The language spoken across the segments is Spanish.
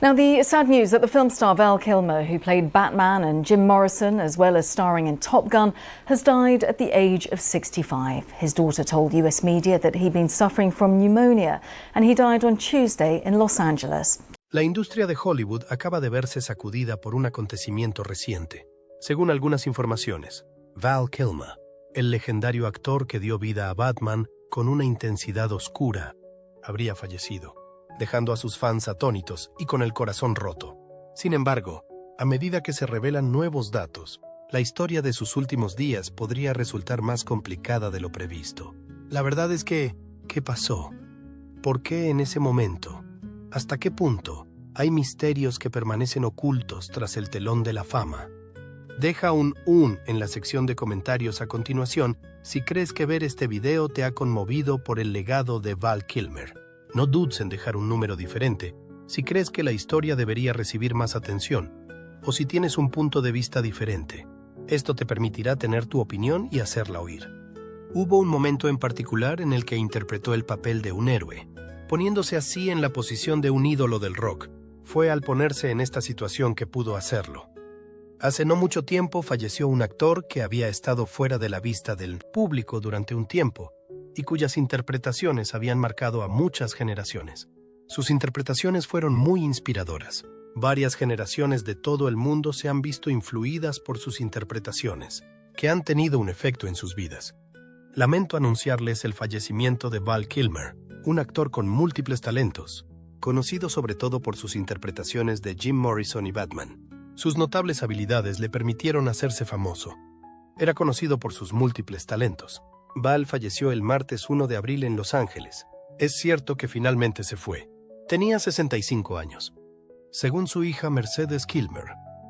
Now, the sad news that the film star Val Kilmer, who played Batman, and Jim Morrison, as well as starring in Top Gun, has died at the age of 65. His daughter told US media that he'd been suffering from pneumonia, and he died on Tuesday in Los Angeles. La industria de Hollywood acaba de verse sacudida por un acontecimiento reciente. Según algunas informaciones, Val Kilmer, el legendario actor que dio vida a Batman con una intensidad oscura, habría fallecido, dejando a sus fans atónitos y con el corazón roto. Sin embargo, a medida que se revelan nuevos datos, la historia de sus últimos días podría resultar más complicada de lo previsto. La verdad es que, ¿qué pasó? ¿Por qué en ese momento? ¿Hasta qué punto? Hay misterios que permanecen ocultos tras el telón de la fama. Deja un en la sección de comentarios a continuación si crees que ver este video te ha conmovido por el legado de Val Kilmer. No dudes en dejar un número diferente si crees que la historia debería recibir más atención o si tienes un punto de vista diferente. Esto te permitirá tener tu opinión y hacerla oír. Hubo un momento en particular en el que interpretó el papel de un héroe, poniéndose así en la posición de un ídolo del rock. Fue al ponerse en esta situación que pudo hacerlo. Hace no mucho tiempo falleció un actor que había estado fuera de la vista del público durante un tiempo y cuyas interpretaciones habían marcado a muchas generaciones. Sus interpretaciones fueron muy inspiradoras. Varias generaciones de todo el mundo se han visto influidas por sus interpretaciones, que han tenido un efecto en sus vidas. Lamento anunciarles el fallecimiento de Val Kilmer, un actor con múltiples talentos, conocido sobre todo por sus interpretaciones de Jim Morrison y Batman. Sus notables habilidades le permitieron hacerse famoso. Era conocido por sus múltiples talentos. Val falleció el martes 1 de abril en Los Ángeles. Es cierto que finalmente se fue. Tenía 65 años. Según su hija Mercedes Kilmer,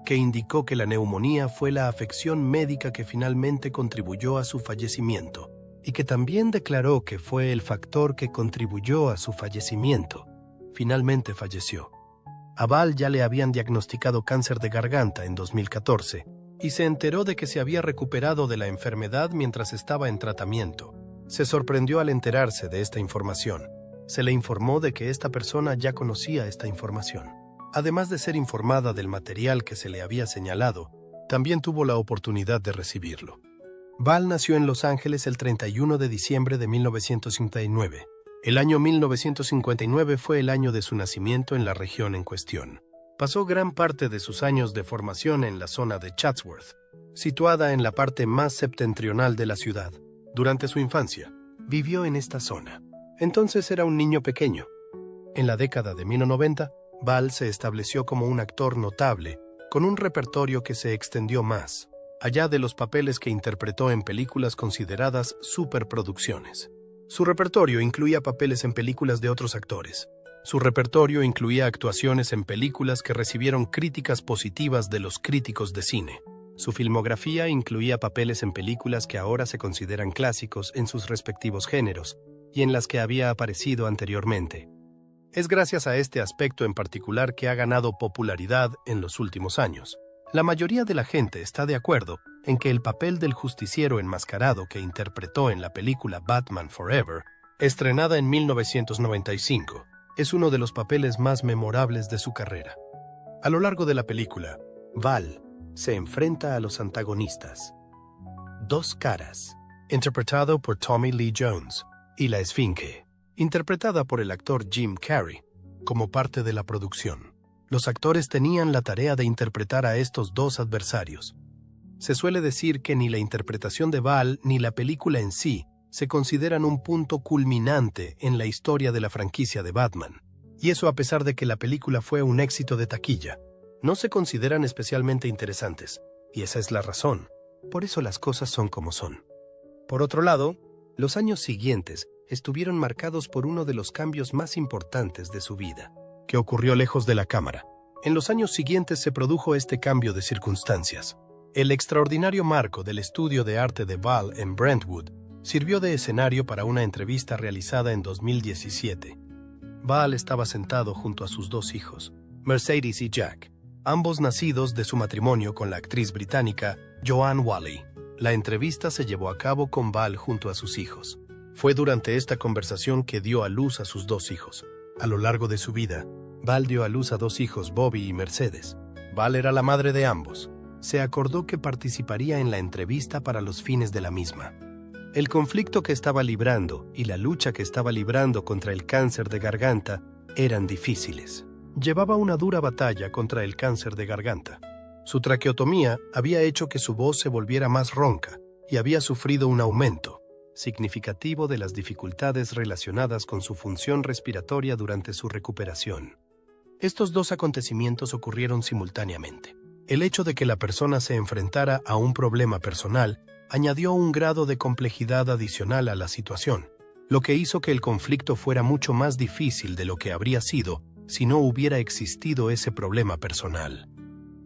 que indicó que la neumonía fue la afección médica que finalmente contribuyó a su fallecimiento, y que también declaró que fue el factor que contribuyó a su fallecimiento. Finalmente falleció. A Val ya le habían diagnosticado cáncer de garganta en 2014, y se enteró de que se había recuperado de la enfermedad mientras estaba en tratamiento. Se sorprendió al enterarse de esta información. Se le informó de que esta persona ya conocía esta información. Además de ser informada del material que se le había señalado, también tuvo la oportunidad de recibirlo. Val nació en Los Ángeles el 31 de diciembre de 1959. El año 1959 fue el año de su nacimiento en la región en cuestión. Pasó gran parte de sus años de formación en la zona de Chatsworth, situada en la parte más septentrional de la ciudad. Durante su infancia, vivió en esta zona. Entonces era un niño pequeño. En la década de 1990, Val se estableció como un actor notable, con un repertorio que se extendió más, allá de los papeles que interpretó en películas consideradas superproducciones. Su repertorio incluía papeles en películas de otros actores. Su repertorio incluía actuaciones en películas que recibieron críticas positivas de los críticos de cine. Su filmografía incluía papeles en películas que ahora se consideran clásicos en sus respectivos géneros y en las que había aparecido anteriormente. Es gracias a este aspecto en particular que ha ganado popularidad en los últimos años. La mayoría de la gente está de acuerdo en que el papel del justiciero enmascarado que interpretó en la película Batman Forever, estrenada en 1995, es uno de los papeles más memorables de su carrera. A lo largo de la película, Val se enfrenta a los antagonistas. Dos caras, interpretado por Tommy Lee Jones, y la Esfinge, interpretada por el actor Jim Carrey, como parte de la producción. Los actores tenían la tarea de interpretar a estos dos adversarios. Se suele decir que ni la interpretación de Val ni la película en sí se consideran un punto culminante en la historia de la franquicia de Batman. Y eso a pesar de que la película fue un éxito de taquilla. No se consideran especialmente interesantes, y esa es la razón. Por eso las cosas son como son. Por otro lado, los años siguientes estuvieron marcados por uno de los cambios más importantes de su vida, que ocurrió lejos de la cámara. En los años siguientes se produjo este cambio de circunstancias. El extraordinario marco del estudio de arte de Val en Brentwood sirvió de escenario para una entrevista realizada en 2017. Val estaba sentado junto a sus dos hijos, Mercedes y Jack, ambos nacidos de su matrimonio con la actriz británica Joanne Whalley. La entrevista se llevó a cabo con Val junto a sus hijos. Fue durante esta conversación que dio a luz a sus dos hijos. A lo largo de su vida, Val dio a luz a 2 hijos, Bobby y Mercedes. Val era la madre de ambos. Se acordó que participaría en la entrevista para los fines de la misma. El conflicto que estaba librando y la lucha que estaba librando contra el cáncer de garganta eran difíciles. Llevaba una dura batalla contra el cáncer de garganta. Su traqueotomía había hecho que su voz se volviera más ronca y había sufrido un aumento significativo de las dificultades relacionadas con su función respiratoria durante su recuperación. Estos 2 acontecimientos ocurrieron simultáneamente. El hecho de que la persona se enfrentara a un problema personal añadió un grado de complejidad adicional a la situación, lo que hizo que el conflicto fuera mucho más difícil de lo que habría sido si no hubiera existido ese problema personal.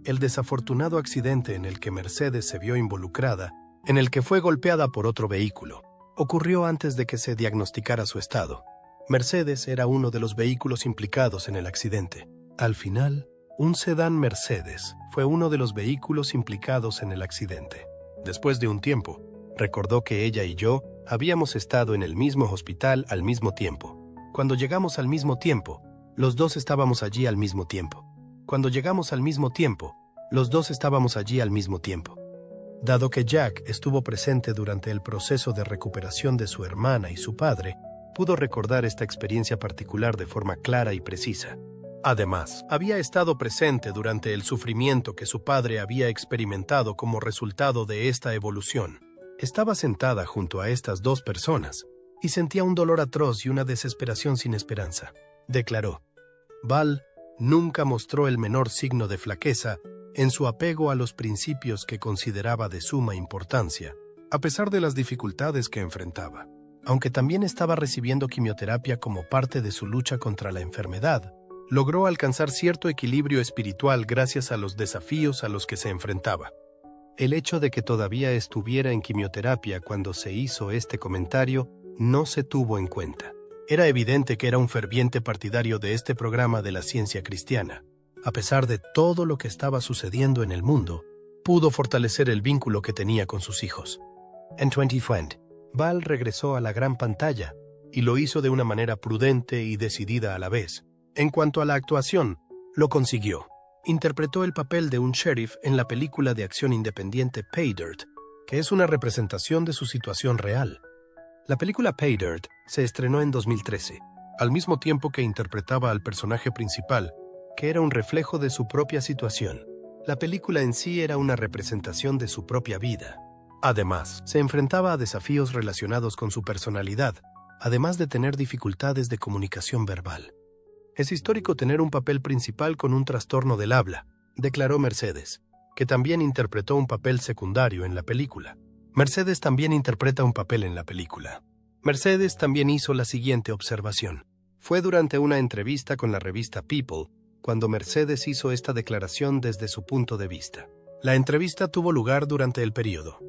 El desafortunado accidente en el que Mercedes se vio involucrada, en el que fue golpeada por otro vehículo, ocurrió antes de que se diagnosticara su estado. Mercedes era uno de los vehículos implicados en el accidente. Al final, un sedán Mercedes fue uno de los vehículos implicados en el accidente. Después de un tiempo, recordó que ella y yo habíamos estado en el mismo hospital al mismo tiempo. Cuando llegamos al mismo tiempo, los 2 estábamos allí al mismo tiempo. Cuando llegamos al mismo tiempo, los 2 estábamos allí al mismo tiempo. Dado que Jack estuvo presente durante el proceso de recuperación de su hermana y su padre, pudo recordar esta experiencia particular de forma clara y precisa. Además, había estado presente durante el sufrimiento que su padre había experimentado como resultado de esta evolución. Estaba sentada junto a estas 2 personas y sentía un dolor atroz y una desesperación sin esperanza. Declaró: Val nunca mostró el menor signo de flaqueza en su apego a los principios que consideraba de suma importancia, a pesar de las dificultades que enfrentaba. Aunque también estaba recibiendo quimioterapia como parte de su lucha contra la enfermedad, logró alcanzar cierto equilibrio espiritual gracias a los desafíos a los que se enfrentaba. El hecho de que todavía estuviera en quimioterapia cuando se hizo este comentario no se tuvo en cuenta. Era evidente que era un ferviente partidario de este programa de la ciencia cristiana. A pesar de todo lo que estaba sucediendo en el mundo, pudo fortalecer el vínculo que tenía con sus hijos. En 2020, Val regresó a la gran pantalla y lo hizo de una manera prudente y decidida a la vez. En cuanto a la actuación, lo consiguió. Interpretó el papel de un sheriff en la película de acción independiente Pay Dirt, que es una representación de su situación real. La película Pay Dirt se estrenó en 2013, al mismo tiempo que interpretaba al personaje principal, que era un reflejo de su propia situación. La película en sí era una representación de su propia vida. Además, se enfrentaba a desafíos relacionados con su personalidad, además de tener dificultades de comunicación verbal. Es histórico tener un papel principal con un trastorno del habla, declaró Mercedes, que también interpretó un papel secundario en la película. Mercedes también interpreta un papel en la película. Mercedes también hizo la siguiente observación. Fue durante una entrevista con la revista People cuando Mercedes hizo esta declaración desde su punto de vista. La entrevista tuvo lugar durante el periodo.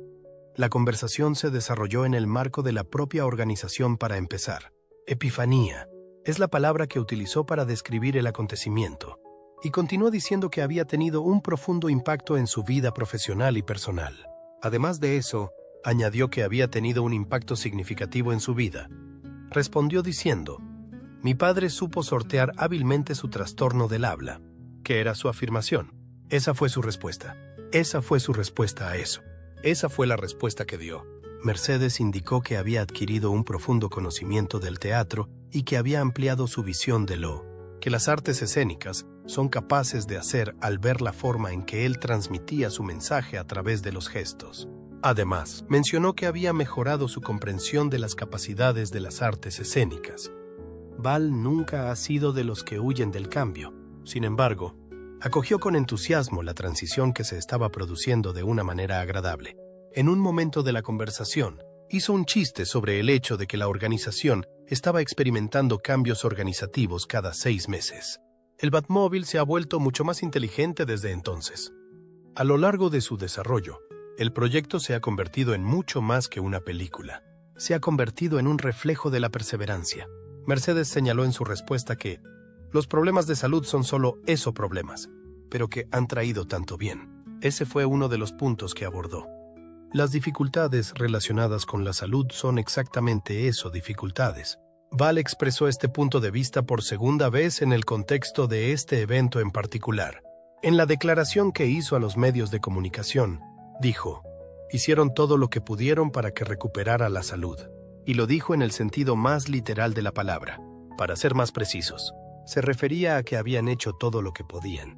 La conversación se desarrolló en el marco de la propia organización para empezar. Epifanía es la palabra que utilizó para describir el acontecimiento, y continuó diciendo que había tenido un profundo impacto en su vida profesional y personal. Además de eso, añadió que había tenido un impacto significativo en su vida. Respondió diciendo: mi padre supo sortear hábilmente su trastorno del habla, que era su afirmación. Esa fue su respuesta. Esa fue su respuesta a eso. Esa fue la respuesta que dio. Mercedes indicó que había adquirido un profundo conocimiento del teatro y que había ampliado su visión de lo que las artes escénicas son capaces de hacer al ver la forma en que él transmitía su mensaje a través de los gestos. Además, mencionó que había mejorado su comprensión de las capacidades de las artes escénicas. Val nunca ha sido de los que huyen del cambio. Sin embargo, acogió con entusiasmo la transición que se estaba produciendo de una manera agradable. En un momento de la conversación, hizo un chiste sobre el hecho de que la organización estaba experimentando cambios organizativos cada 6 meses. El Batmóvil se ha vuelto mucho más inteligente desde entonces. A lo largo de su desarrollo, el proyecto se ha convertido en mucho más que una película. Se ha convertido en un reflejo de la perseverancia. Mercedes señaló en su respuesta que los problemas de salud son solo eso, problemas, pero que han traído tanto bien. Ese fue uno de los puntos que abordó. Las dificultades relacionadas con la salud son exactamente eso, dificultades. Val expresó este punto de vista por segunda vez en el contexto de este evento en particular. En la declaración que hizo a los medios de comunicación, dijo: hicieron todo lo que pudieron para que recuperara la salud. Y lo dijo en el sentido más literal de la palabra. Para ser más precisos, se refería a que habían hecho todo lo que podían.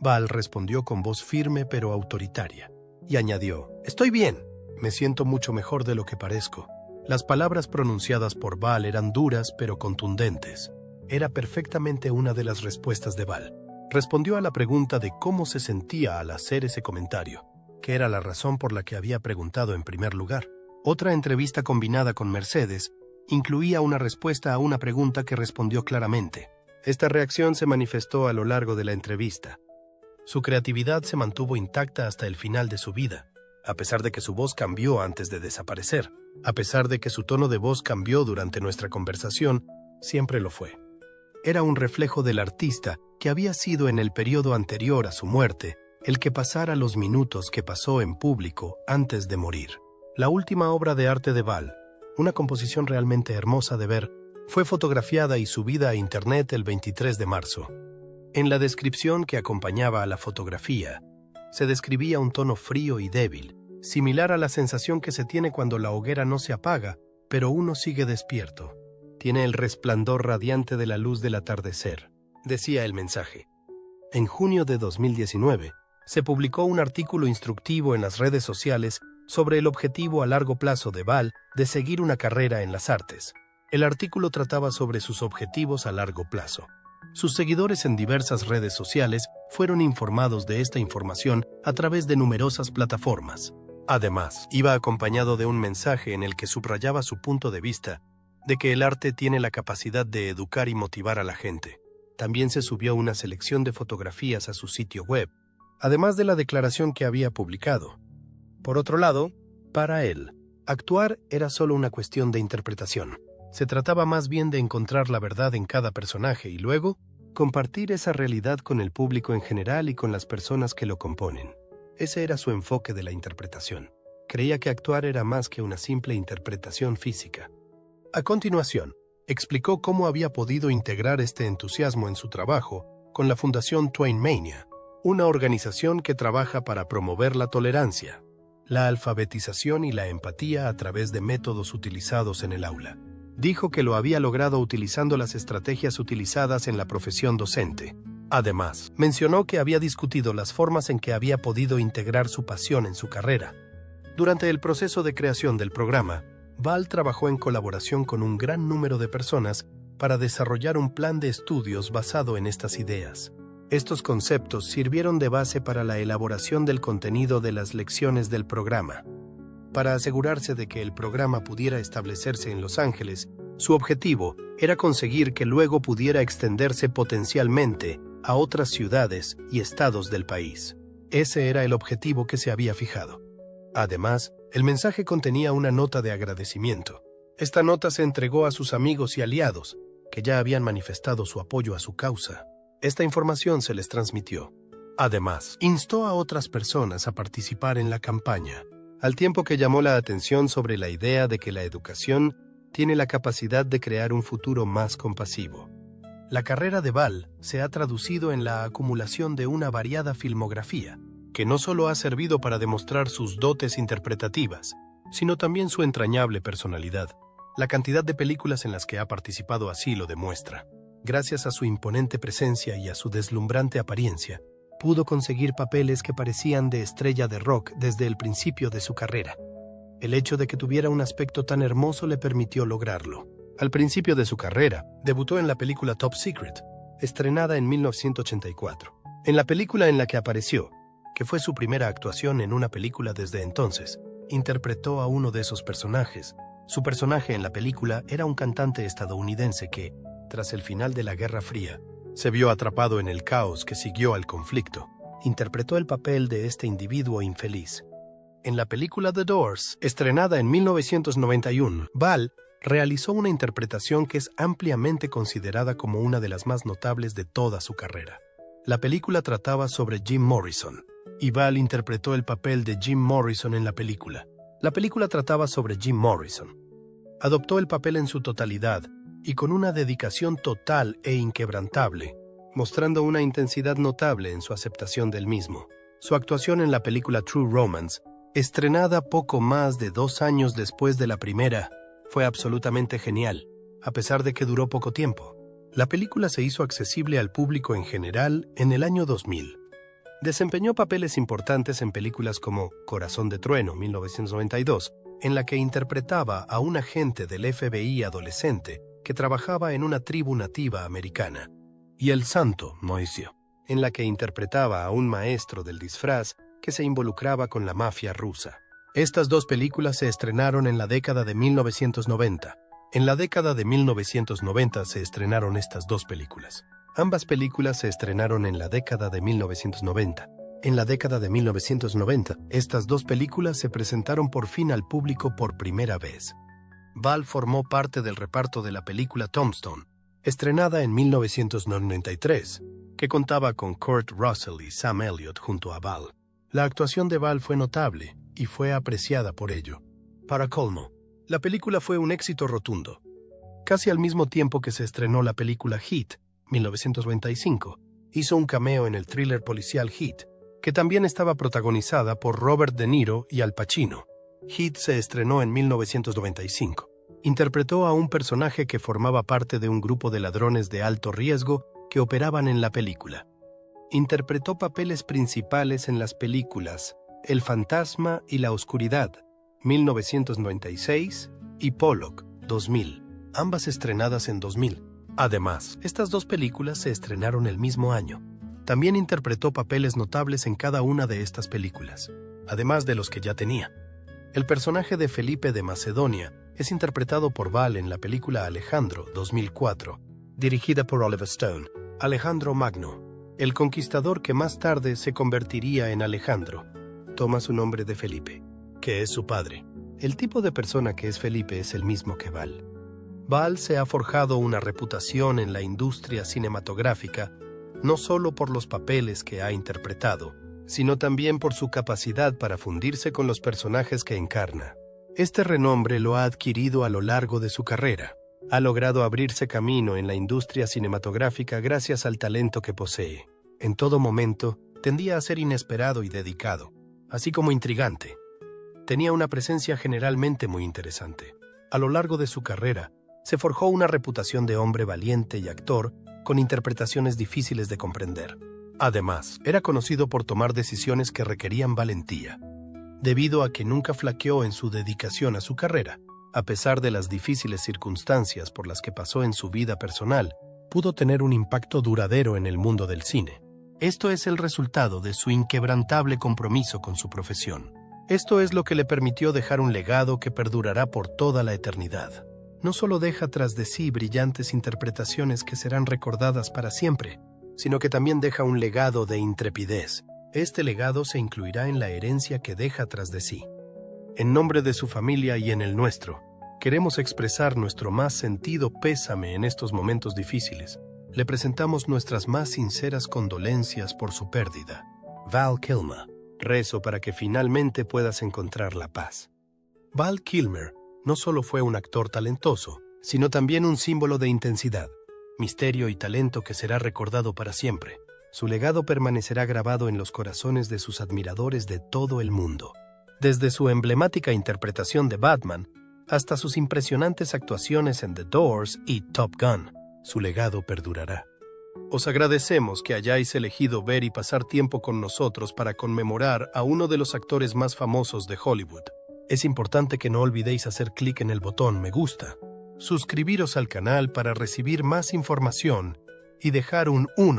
Val respondió con voz firme pero autoritaria, y añadió: estoy bien, me siento mucho mejor de lo que parezco. Las palabras pronunciadas por Val eran duras pero contundentes. Era perfectamente una de las respuestas de Val. Respondió a la pregunta de cómo se sentía al hacer ese comentario, que era la razón por la que había preguntado en primer lugar. Otra entrevista combinada con Mercedes incluía una respuesta a una pregunta que respondió claramente. Esta reacción se manifestó a lo largo de la entrevista. Su creatividad se mantuvo intacta hasta el final de su vida, a pesar de que su voz cambió antes de desaparecer. A pesar de que su tono de voz cambió durante nuestra conversación, siempre lo fue. Era un reflejo del artista que había sido en el periodo anterior a su muerte, el que pasara los minutos que pasó en público antes de morir. La última obra de arte de Val, una composición realmente hermosa de ver, fue fotografiada y subida a internet el 23 de marzo. En la descripción que acompañaba a la fotografía, se describía un tono frío y débil, similar a la sensación que se tiene cuando la hoguera no se apaga, pero uno sigue despierto. Tiene el resplandor radiante de la luz del atardecer, decía el mensaje. En junio de 2019, se publicó un artículo instructivo en las redes sociales sobre el objetivo a largo plazo de Val de seguir una carrera en las artes. El artículo trataba sobre sus objetivos a largo plazo. Sus seguidores en diversas redes sociales fueron informados de esta información a través de numerosas plataformas. Además, iba acompañado de un mensaje en el que subrayaba su punto de vista de que el arte tiene la capacidad de educar y motivar a la gente. También se subió una selección de fotografías a su sitio web, además de la declaración que había publicado. Por otro lado, para él, actuar era solo una cuestión de interpretación. Se trataba más bien de encontrar la verdad en cada personaje y luego compartir esa realidad con el público en general y con las personas que lo componen. Ese era su enfoque de la interpretación. Creía que actuar era más que una simple interpretación física. A continuación, explicó cómo había podido integrar este entusiasmo en su trabajo con la Fundación Twainmania, una organización que trabaja para promover la tolerancia, la alfabetización y la empatía a través de métodos utilizados en el aula. Dijo que lo había logrado utilizando las estrategias utilizadas en la profesión docente. Además, mencionó que había discutido las formas en que había podido integrar su pasión en su carrera. Durante el proceso de creación del programa, Val trabajó en colaboración con un gran número de personas para desarrollar un plan de estudios basado en estas ideas. Estos conceptos sirvieron de base para la elaboración del contenido de las lecciones del programa. Para asegurarse de que el programa pudiera establecerse en Los Ángeles, su objetivo era conseguir que luego pudiera extenderse potencialmente a otras ciudades y estados del país. Ese era el objetivo que se había fijado. Además, el mensaje contenía una nota de agradecimiento. Esta nota se entregó a sus amigos y aliados, que ya habían manifestado su apoyo a su causa. Esta información se les transmitió. Además, instó a otras personas a participar en la campaña, al tiempo que llamó la atención sobre la idea de que la educación tiene la capacidad de crear un futuro más compasivo. La carrera de Val se ha traducido en la acumulación de una variada filmografía, que no solo ha servido para demostrar sus dotes interpretativas, sino también su entrañable personalidad. La cantidad de películas en las que ha participado así lo demuestra. Gracias a su imponente presencia y a su deslumbrante apariencia, pudo conseguir papeles que parecían de estrella de rock desde el principio de su carrera. El hecho de que tuviera un aspecto tan hermoso le permitió lograrlo. Al principio de su carrera, debutó en la película Top Secret, estrenada en 1984. En la película en la que apareció, que fue su primera actuación en una película desde entonces, interpretó a uno de esos personajes. Su personaje en la película era un cantante estadounidense que, tras el final de la Guerra Fría, se vio atrapado en el caos que siguió al conflicto. Interpretó el papel de este individuo infeliz. En la película The Doors, estrenada en 1991, Val realizó una interpretación que es ampliamente considerada como una de las más notables de toda su carrera. La película trataba sobre Jim Morrison, y Val interpretó el papel de Jim Morrison en la película. La película trataba sobre Jim Morrison. Adoptó el papel en su totalidad, y con una dedicación total e inquebrantable, mostrando una intensidad notable en su aceptación del mismo. Su actuación en la película True Romance, estrenada poco más de 2 años después de la primera, fue absolutamente genial, a pesar de que duró poco tiempo. La película se hizo accesible al público en general en el año 2000. Desempeñó papeles importantes en películas como Corazón de Trueno, 1992, en la que interpretaba a un agente del FBI adolescente que trabajaba en una tribu nativa americana, y El Santo, Moisio, en la que interpretaba a un maestro del disfraz que se involucraba con la mafia rusa. Estas 2 películas se estrenaron en la década de 1990. En la década de 1990 se estrenaron estas 2 películas. Ambas películas se estrenaron en la década de 1990. En la década de 1990, estas 2 películas se presentaron por fin al público por primera vez. Val formó parte del reparto de la película Tombstone, estrenada en 1993, que contaba con Kurt Russell y Sam Elliott junto a Val. La actuación de Val fue notable y fue apreciada por ello. Para colmo, la película fue un éxito rotundo. Casi al mismo tiempo que se estrenó la película Heat, 1995, hizo un cameo en el thriller policial Heat, que también estaba protagonizada por Robert De Niro y Al Pacino. Heat se estrenó en 1995. Interpretó a un personaje que formaba parte de un grupo de ladrones de alto riesgo que operaban en la película. Interpretó papeles principales en las películas El fantasma y la oscuridad, 1996, y Pollock, 2000, ambas estrenadas en 2000. Además, estas 2 películas se estrenaron el mismo año. También interpretó papeles notables en cada una de estas películas, además de los que ya tenía. El personaje de Felipe de Macedonia es interpretado por Val en la película Alejandro, 2004, dirigida por Oliver Stone. Alejandro Magno, el conquistador que más tarde se convertiría en Alejandro, toma su nombre de Felipe, que es su padre. El tipo de persona que es Felipe es el mismo que Val. Val se ha forjado una reputación en la industria cinematográfica, no solo por los papeles que ha interpretado, sino también por su capacidad para fundirse con los personajes que encarna. Este renombre lo ha adquirido a lo largo de su carrera. Ha logrado abrirse camino en la industria cinematográfica gracias al talento que posee. En todo momento, tendía a ser inesperado y dedicado, así como intrigante. Tenía una presencia generalmente muy interesante. A lo largo de su carrera, se forjó una reputación de hombre valiente y actor con interpretaciones difíciles de comprender. Además, era conocido por tomar decisiones que requerían valentía, debido a que nunca flaqueó en su dedicación a su carrera. A pesar de las difíciles circunstancias por las que pasó en su vida personal, pudo tener un impacto duradero en el mundo del cine. Esto es el resultado de su inquebrantable compromiso con su profesión. Esto es lo que le permitió dejar un legado que perdurará por toda la eternidad. No solo deja tras de sí brillantes interpretaciones que serán recordadas para siempre, sino que también deja un legado de intrepidez. Este legado se incluirá en la herencia que deja tras de sí. En nombre de su familia y en el nuestro, queremos expresar nuestro más sentido pésame en estos momentos difíciles. Le presentamos nuestras más sinceras condolencias por su pérdida. Val Kilmer. Rezo para que finalmente puedas encontrar la paz. Val Kilmer no solo fue un actor talentoso, sino también un símbolo de intensidad, misterio y talento que será recordado para siempre. Su legado permanecerá grabado en los corazones de sus admiradores de todo el mundo. Desde su emblemática interpretación de Batman hasta sus impresionantes actuaciones en The Doors y Top Gun, su legado perdurará. Os agradecemos que hayáis elegido ver y pasar tiempo con nosotros para conmemorar a uno de los actores más famosos de Hollywood. Es importante que no olvidéis hacer clic en el botón me gusta, suscribiros al canal para recibir más información y dejar un 1